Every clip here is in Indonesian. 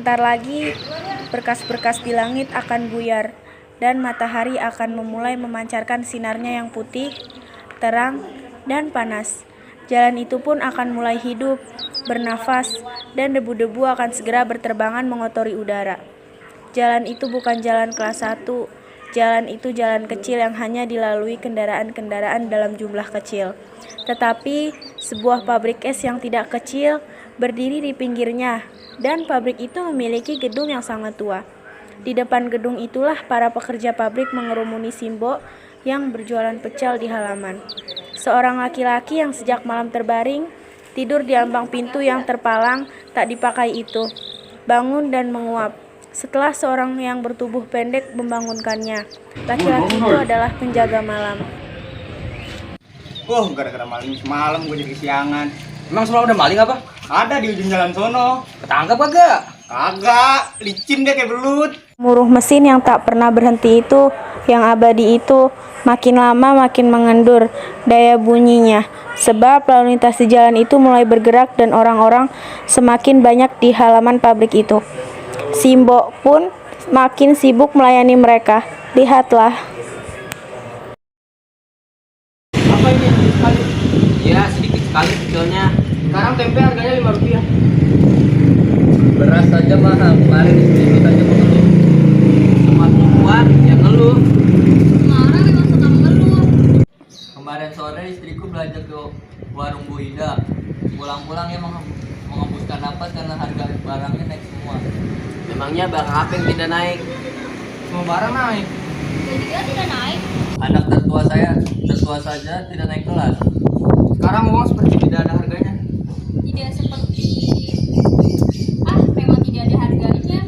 Bentar lagi berkas-berkas di langit akan buyar dan matahari akan memulai memancarkan sinarnya yang putih, terang, dan panas. Jalan itu pun akan mulai hidup, bernafas, dan debu-debu akan segera berterbangan mengotori udara. Jalan itu bukan jalan kelas 1. Jalan itu jalan kecil yang hanya dilalui kendaraan-kendaraan dalam jumlah kecil. Tetapi sebuah pabrik es yang tidak kecil berdiri di pinggirnya, dan pabrik itu memiliki gedung yang sangat tua. Di depan gedung itulah para pekerja pabrik mengerumuni Simbo yang berjualan pecel di halaman. Seorang laki-laki yang sejak malam terbaring, tidur di ambang pintu yang terpalang tak dipakai itu, bangun dan menguap. Setelah seorang yang bertubuh pendek membangunkannya. Laki-laki itu adalah penjaga malam. Gara-gara maling semalam gue jadi kesiangan. Emang semalam udah maling apa? Ada di ujung jalan sono. Ketangkep kagak? Kagak, licin deh kayak belut. Muruh mesin yang tak pernah berhenti itu, yang abadi itu, makin lama makin mengendur daya bunyinya. Sebab lalu lintas di jalan itu mulai bergerak dan orang-orang semakin banyak di halaman pabrik itu. Simbo pun makin sibuk melayani mereka. Lihatlah. Apa ini sekali? Iya, sedikit sekali kecilnya. Sekarang tempe harganya Rp5. Beras saja mahal, kemarin sedikit aja mengeluh. Semua perempuan yang ngeluh. Semarang memang suka mengeluh. Kemarin sore istriku belanja ke warung Bu Ida. Pulang-pulang dia menghembuskan napas karena harga barangnya naik semua. Memangnya barang apa yang tidak naik? Semua barang naik. Jadi dia tidak naik. Anak tertua saja tidak naik kelas. Sekarang uang seperti tidak ada harganya. Tidak seperti memang tidak ada harganya.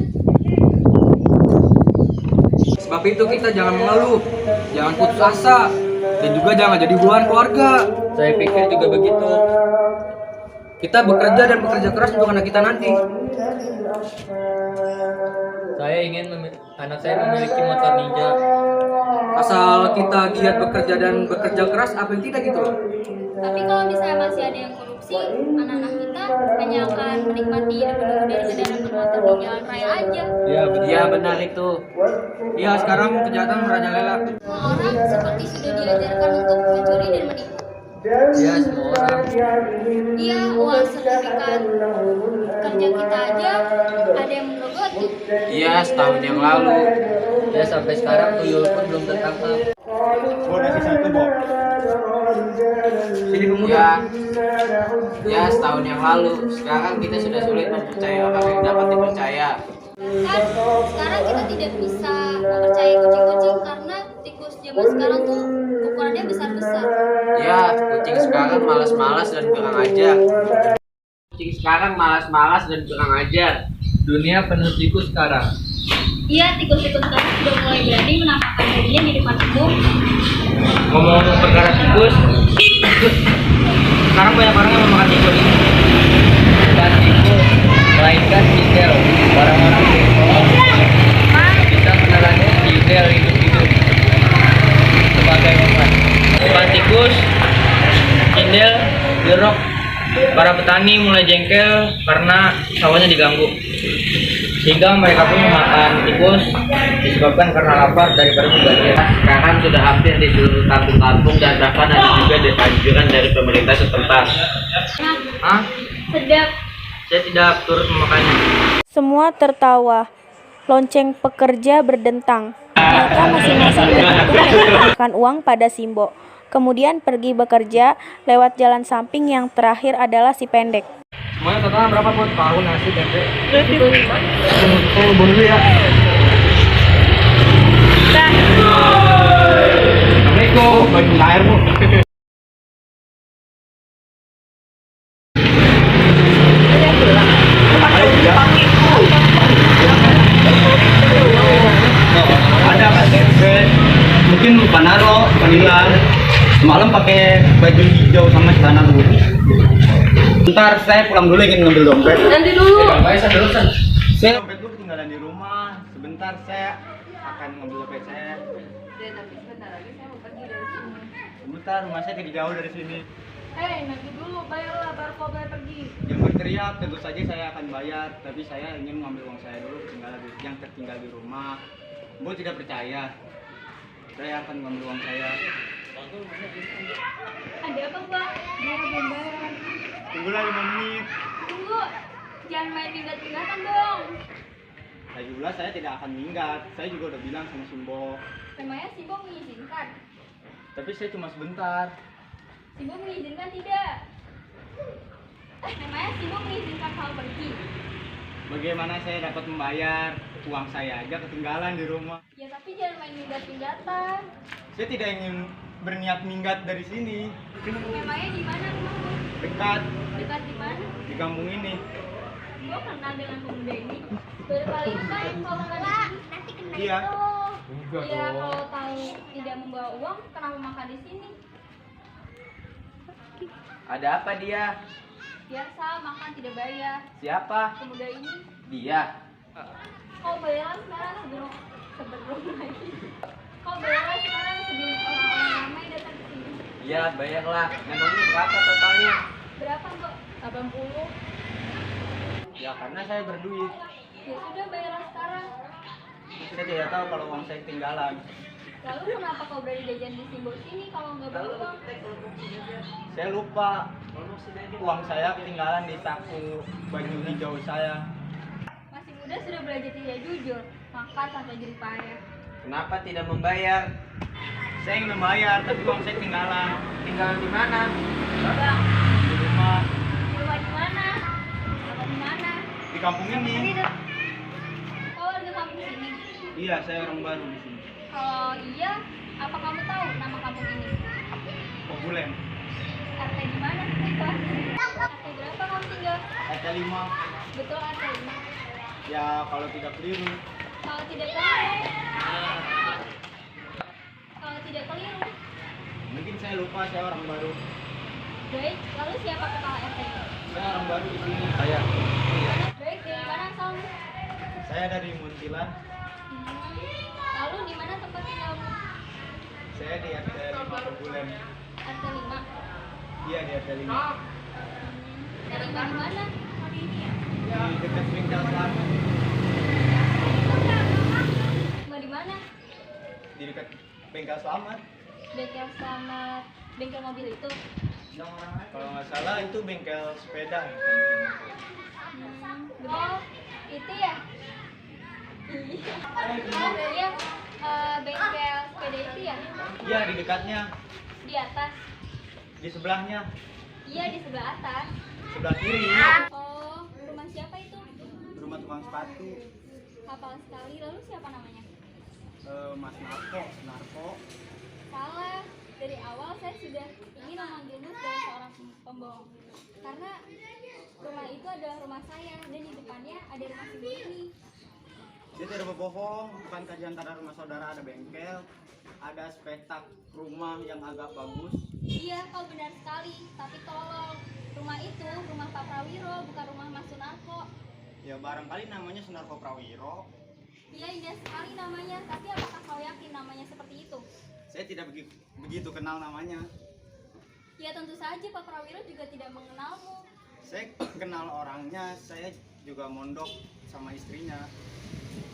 Sebab itu kita jangan mengeluh, jangan putus asa, dan juga jangan jadi buahan keluarga. Saya pikir juga begitu. Kita bekerja dan bekerja keras untuk anak kita nanti. Saya ingin anak saya memiliki motor ninja. Asal kita giat bekerja dan bekerja keras, apa yang tidak gitu loh. Tapi kalau misalnya masih ada yang korupsi, anak-anak kita hanya akan menikmati debu-debu dari kendaraan bermotor di jalan raya aja. Iya benar itu. Iya sekarang kejahatan merajalela. Semua orang seperti sudah diajarkan untuk mencuri dan menipu. Iya semua orang. Iya, uang sertifikat kerja kita aja ada yang menggerogoti. Iya setahun yang lalu. Ya sampai sekarang tuyul pun belum tertangkap. Gue nasi satu, Bo. Sini ya setahun yang lalu. Sekarang kita sudah sulit mempercayai orang yang dapat dipercaya. Kan sekarang kita tidak bisa mempercayai kucing-kucing karena tikus zaman sekarang tuh ukurannya besar-besar. Ya, kucing sekarang malas-malas dan kurang ajar. Dunia penuh tikus sekarang. Iya, tikus-tikus sekarang sudah mulai berani menampakkan dirinya di depan umum. Ngomong-ngomong perkara tikus, sekarang banyak orang yang memakan tikus. Bukan tikus, melainkan cicel. Orang-orang bisa menelannya cicel hidup-hidup sebagai obat. Bukan tikus, cindel, jeruk. Para petani mulai jengkel karena sawahnya diganggu. Sehingga mereka pun memakan tikus disebabkan karena lapar daripada membanjir. Sekarang sudah hampir di seluruh kampung-kampung dan bahkan ada juga anjuran dari pemerintah setempat. Sedap. Saya tidak turut memakannya. Semua tertawa. Lonceng pekerja berdentang. Mereka masing-masing menyerahkan uang pada Simbo. Kemudian pergi bekerja lewat jalan samping yang terakhir adalah si pendek. Semuanya total berapa buat tahu nasi tempe? Saya buru dulu ya. Assalamualaikum. Bagi air bu. Ada Pak tempe. Mungkin lupa naro, panggilan. Semalam pakai baju hijau sama celana putih. Bentar, saya pulang dulu ingin ngambil dompet. Nanti dulu. Saya Dompet gue ketinggalan di rumah. Sebentar saya akan ngambil dompet saya. Tapi sebentar lagi saya mau pergi dari sini. Sebentar, rumah saya tidak jauh dari sini. Hei, nanti dulu bayarlah baru kau boleh pergi. Yang berteriak tentu saja saya akan bayar, tapi saya ingin mengambil uang saya dulu yang tertinggal di rumah. Bu tidak percaya. Saya akan mengambil uang saya. Ada apa, Mbak? Dia belum bayar. Tunggulah 5 menit. Tunggu. Jangan main minggat-minggatan dong. Lagi pula saya tidak akan minggat. Saya juga udah bilang sama Simbo. Memangnya Simbo mengizinkan? Tapi saya cuma sebentar. Simbo mengizinkan tidak? Memangnya Simbo mengizinkan kamu pergi? Bagaimana saya dapat membayar? Uang saya aja ketinggalan di rumah. Ya tapi jangan main minggat-minggatan. Saya tidak ingin berniat minggat dari sini. Memangnya di mana rumahmu? Dekat Dekat di mana? di kampung ini. Gue kenal dengan pemuda ini. Berkali kali kau makan di sini. Iya. Iya, kalau tahu tidak membawa uang, kenapa makan di sini? Ada apa dia? Biasa makan tidak bayar. Siapa? Pemuda ini, Dia. kau bayar sekarang sebelum lagi. Kau bayar sekarang sebelum orang-orang ramai datang ke sini. Iya, bayarlah. Memangnya berapa totalnya? Berapa, Mbak? 80. Ya karena saya berduit. Ya sudah bayar sekarang. Saya tidak tahu kalau uang saya ketinggalan. Lalu kenapa kau berani jajan di Simbo sini kalau nggak bawa uang? Saya lupa. Uang saya ketinggalan di saku baju hijau saya. Masih muda sudah belajar tidak jujur, makan sampai jadi payah. Kenapa tidak membayar? Saya ingin membayar, tapi uang saya ketinggalan. Tinggal di mana? Bang, Di rumah, di rumah di mana? Apa di mana? di kampung ini. Kau warga kampung sini? Iya, saya orang baru di sini. Kalau iya, apa kamu tahu nama kampung ini? Populer. RT di mana? RT berapa kamu tinggal? RT 5. Betul RT 5. Ya kalau tidak keliru. Kalau tidak keliru. Kalau tidak keliru. Mungkin saya lupa, saya orang baru. Baik, lalu siapa kepala RT? Saya orang baru di sini. Baik, dari mana asalmu? Saya dari Muntilan. Lalu di mana tempat tinggalmu? Saya di RT 5 Populer. RT 5. Iya, di RT 5. Dari mana? Di dekat bengkel selatan. Mau di mana? Di dekat bengkel selamat. Bengkel sama bengkel mobil itu. Kalau nggak salah itu bengkel sepeda. Oh, itu ya? Iya. Bengkel sepeda itu ya? Iya, di dekatnya. Di atas. Di sebelahnya. Iya, di sebelah atas. Sebelah kiri. Oh, rumah siapa itu? Rumah tukang sepatu. Hafal sekali. Lalu siapa namanya? Mas Narko. Salah. Dari awal saya sudah ingin memanggilmu sebagai seorang pembohong. Karena rumah itu adalah rumah saya dan di depannya ada rumah Simbo ini. Dia tidak berbohong, bukankah di antara rumah saudara ada bengkel, ada spetak rumah yang agak bagus. Iya, kau benar sekali. Tapi tolong, rumah itu rumah Pak Prawiro, bukan rumah Mas Sunarko. Ya barangkali namanya Sunarko Prawiro. Iya, indah sekali namanya. Tapi apakah kau yakin namanya seperti itu? Saya tidak begitu kenal namanya. Ya tentu saja Pak Prawiro juga tidak mengenalmu. Saya kenal orangnya, saya juga mondok sama istrinya.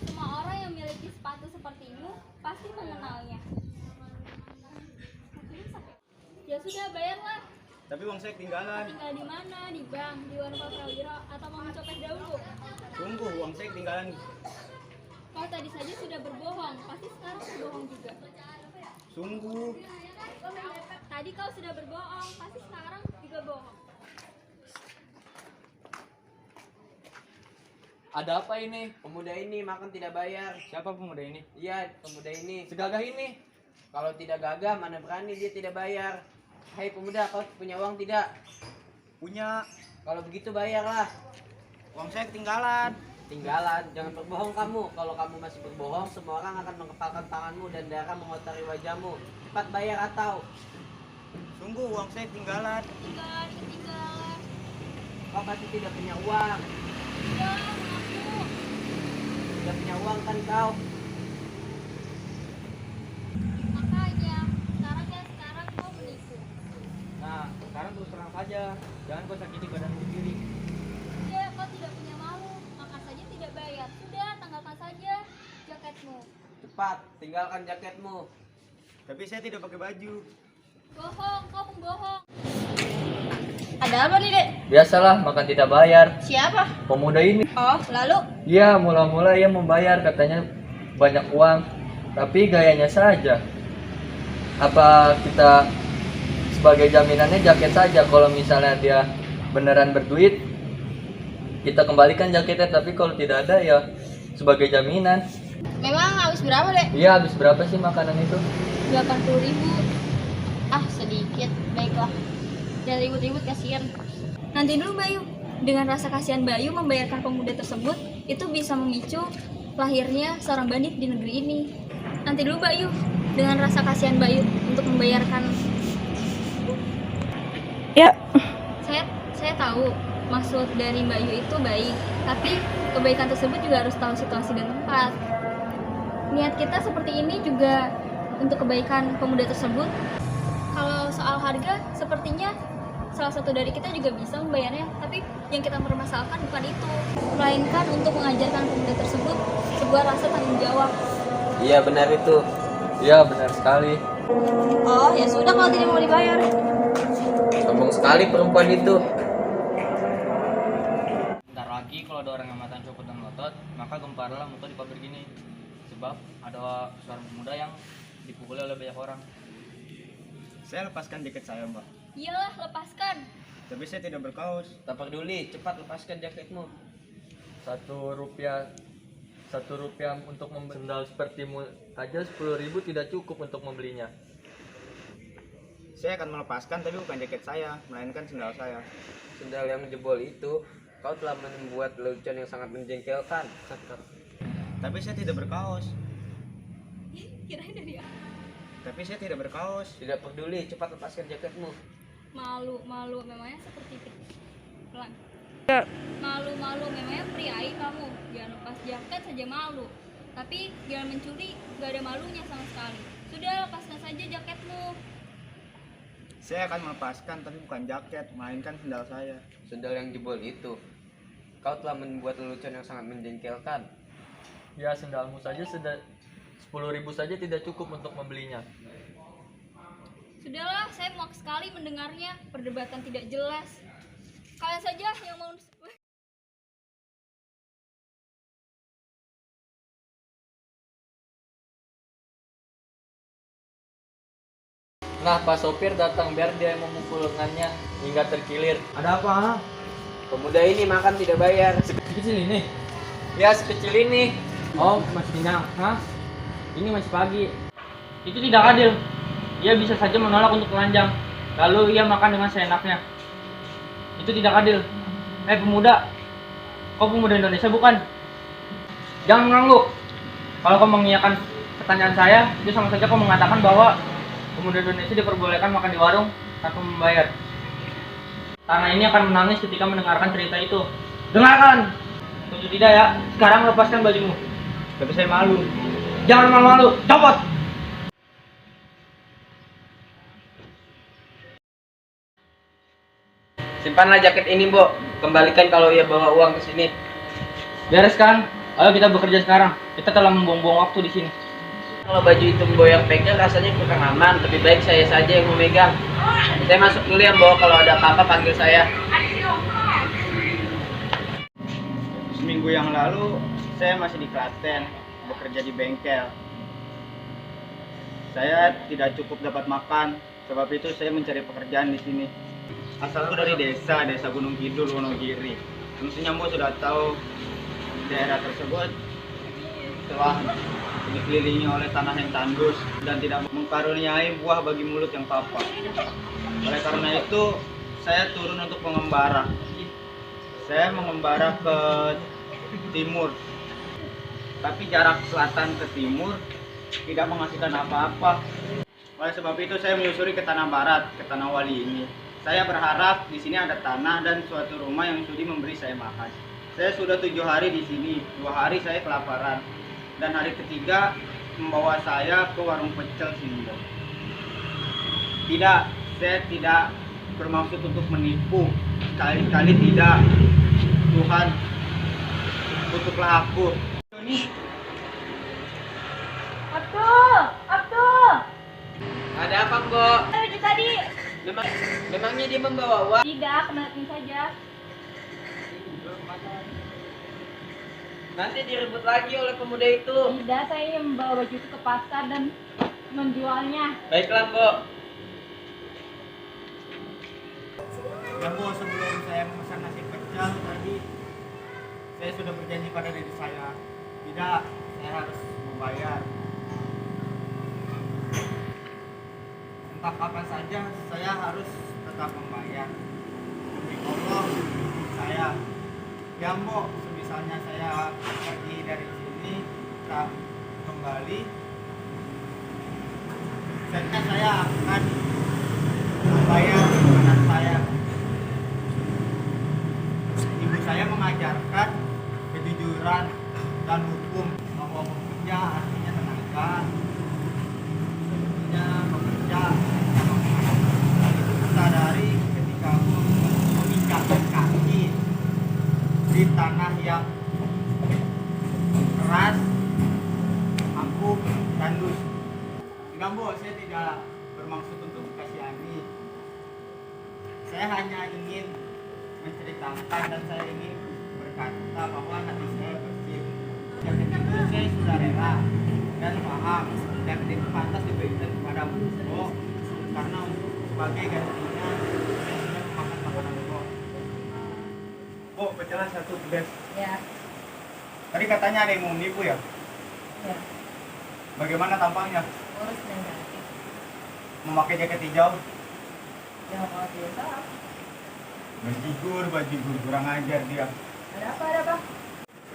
Semua orang yang memiliki sepatu sepertimu pasti mengenalnya. Ya sudah, bayarlah. Tapi uang saya ketinggalan. Tinggal di mana? Di bank, di warung Pak Prawiro, atau mau mencopet dahulu? Tunggu, uang saya ketinggalan. Kau tadi saja sudah berbohong, pasti sekarang berbohong juga. Sungguh. Tadi kau sudah berbohong, pasti sekarang juga bohong. Ada apa ini? Pemuda ini makan tidak bayar. Siapa pemuda ini? Iya, pemuda ini. Segagah ini. Kalau tidak gagah, mana berani dia tidak bayar. Hai pemuda, kau punya uang tidak? Punya. Kalau begitu bayarlah. Uang saya ketinggalan. Tinggalan, jangan berbohong kamu. Kalau kamu masih berbohong, semua orang akan mengepalkan tanganmu dan darah mengotori wajahmu. Cepat bayar atau Sungguh, uang saya ketinggalan. Tinggal. kau pasti tidak punya uang. Iya, aku. Tidak punya uang kan kau? Makanya, sekarang kau menipu. Nah, sekarang terus saja. Jangan kau sakiti badan sendiri. Ya, kau tidak punya malu, maka saja tidak bayar. Sudah, tanggalkan saja jaketmu. Cepat, tinggalkan jaketmu. Tapi saya tidak pakai baju. Bohong, kau pembohong. Ada apa nih, Dek? Biasalah, makan tidak bayar. Siapa? Pemuda ini. Oh, lalu? Ya, mula-mula ia membayar, katanya banyak uang. Tapi gayanya saja. Apa kita sebagai jaminannya jaket saja? Kalau misalnya dia beneran berduit, kita kembalikan jaketnya. Tapi kalau tidak ada ya sebagai jaminan. Memang habis berapa, Dek? Iya, habis berapa sih makanan itu? 80.000. Ah, sedikit. Baiklah. Jangan ribut-ribut, kasihan. Nanti dulu, Bayu. Dengan rasa kasihan Bayu membayarkan pemuda tersebut, itu bisa memicu lahirnya seorang bandit di negeri ini. Nanti dulu, Bayu. Dengan rasa kasihan Bayu untuk membayarkan. Ya, Saya tahu maksud dari Bayu itu baik, tapi kebaikan tersebut juga harus tahu situasi dan tempat. Niat kita seperti ini juga untuk kebaikan pemuda tersebut. Kalau soal harga, sepertinya salah satu dari kita juga bisa membayarnya, tapi yang kita permasalahkan bukan itu, melainkan untuk mengajarkan pemuda tersebut sebuah rasa tanggung jawab. Iya, benar itu. Iya, benar sekali. Oh, ya sudah kalau tidak mau dibayar. Sombong sekali perempuan itu. Bentar lagi kalau ada orang yang matang copot dan melotot, maka gemparlah muka di pabrik ini. Sebab ada seorang pemuda yang dipukuli oleh banyak orang. Saya lepaskan jaket saya, Mbak. Iyalah, lepaskan. Tapi saya tidak berkaos. Tak peduli, cepat lepaskan jaketmu. Rp1 untuk membeli sendal sepertimu aja 10.000 tidak cukup untuk membelinya. Saya akan melepaskan, tapi bukan jaket saya, melainkan sendal saya. Sendal yang jebol itu, kau telah membuat lelucon yang sangat menjengkelkan. Tapi saya tidak berkaos. Kirain dari apa? Tapi saya tidak berkaos. Tidak peduli, cepat lepaskan jaketmu. Malu, memangnya seperti itu. Pelan. ya, Malu, memangnya priai kamu. Jangan lepas jaket saja malu. Tapi jangan mencuri, gak ada malunya sama sekali. Sudah, lepaskan saja jaketmu. Saya akan melepaskan, tapi bukan jaket, melainkan sendal saya. Sendal yang jebol itu, kau telah membuat lelucon yang sangat menjengkelkan. Ya, sendalmu saja 10.000 saja tidak cukup untuk membelinya. Sudahlah, saya muak sekali mendengarnya. Perdebatan tidak jelas. Kalian saja yang mau. Nah, Pak sopir datang biar dia yang memukul lengannya hingga terkilir. Ada apa? Pemuda ini makan tidak bayar. Sekecil ini? Ya, sekecil ini. Oh, masih kenyang. Hah? Ini masih pagi. Itu tidak adil. Ia bisa saja menolak untuk telanjang, lalu ia makan dengan seenaknya. Itu tidak adil. Pemuda, kau pemuda Indonesia bukan? Jangan mengangguk. Kalau kau mengiyakan pertanyaan saya, itu sama saja kau mengatakan bahwa pemuda Indonesia diperbolehkan makan di warung tanpa membayar. Tanah ini akan menangis ketika mendengarkan cerita itu. Dengarkan! Tentu tidak ya. Sekarang lepaskan bajumu. Tapi saya malu. Jangan malu-malu. Copot! Simpanlah jaket ini, Bo. Kembalikan kalau ia bawa uang ke sini. Bereskan. Ayo kita bekerja sekarang. Kita telah membuang-buang waktu di sini. Kalau baju itu Mbok yang pegang rasanya kurang aman. Lebih baik saya saja yang memegang. Saya masuk dulu ya, Mbok. Kalau ada apa-apa panggil saya. Seminggu yang lalu, saya masih di Klaten, bekerja di bengkel. Saya tidak cukup dapat makan, sebab itu saya mencari pekerjaan di sini. Asalku dari desa Gunung Kidul, Wonogiri. Tentunya Mbok sudah tahu daerah tersebut telah dikelilingi oleh tanah yang tandus dan tidak mengkaruniai buah bagi mulut yang lapar. Oleh karena itu, saya turun untuk mengembara. Saya mengembara ke timur, tapi jarak selatan ke timur tidak menghasilkan apa-apa. Oleh sebab itu, saya menyusuri ke tanah barat, ke tanah Wali ini. Saya berharap di sini ada tanah dan suatu rumah yang sudi memberi saya makan. Saya sudah 7 hari di sini, 2 hari saya kelaparan, dan hari ketiga membawa saya ke warung pecel Simbo. Tidak, saya tidak bermaksud untuk menipu. Sekali-kali tidak. Tuhan, kutuklah aku. Abdul, Abdul. Ada apa, Mbok? Baju tadi. Memangnya dia membawa uang? Tidak, kembalikan saja. Nanti direbut lagi oleh pemuda itu. Tidak, saya yang membawa baju itu ke pasar dan menjualnya. Baiklah, Mbok. Ya Bu, sebelum saya memesan nasi pecel tadi, saya sudah berjanji pada diri saya. Tidak, saya harus membayar. Entah kapan saja, saya harus tetap membayar. Demi Allah, saya. Ya Bu, misalnya saya pergi dari sini, tak kembali, sebenarnya saya akan membayar anak saya. Ibu saya mengajarkan kejujuran dan hukum, bahwa bekerja artinya tenaga, sebetulnya bekerja itu sadari ketika aku menginjakkan kaki di tanah yang keras, empuk, tandus. Enggak Bu, saya tidak bermaksud untuk kasihani. Saya hanya ingin menceritakan dan saya ingin berkata bahwa hati saya bersih. Yang itu saya sudah rela dan paham dan tidak pantas diberikan kepada Bu, karena untuk sebagai gantinya saya sudah memakan makanan Bu, pecelnya satu beres. Ya. Tadi katanya ada yang mau menipu ya? Ya. Bagaimana tampangnya? Urus dan cantik. Memakai jaket hijau? Ya, kalau tidak salah. Bajigur, kurang ajar dia. Ada apa?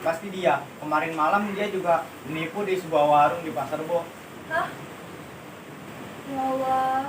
Pasti dia. Kemarin malam dia juga menipu di sebuah warung di pasar Bo. Hah? Ya Allah,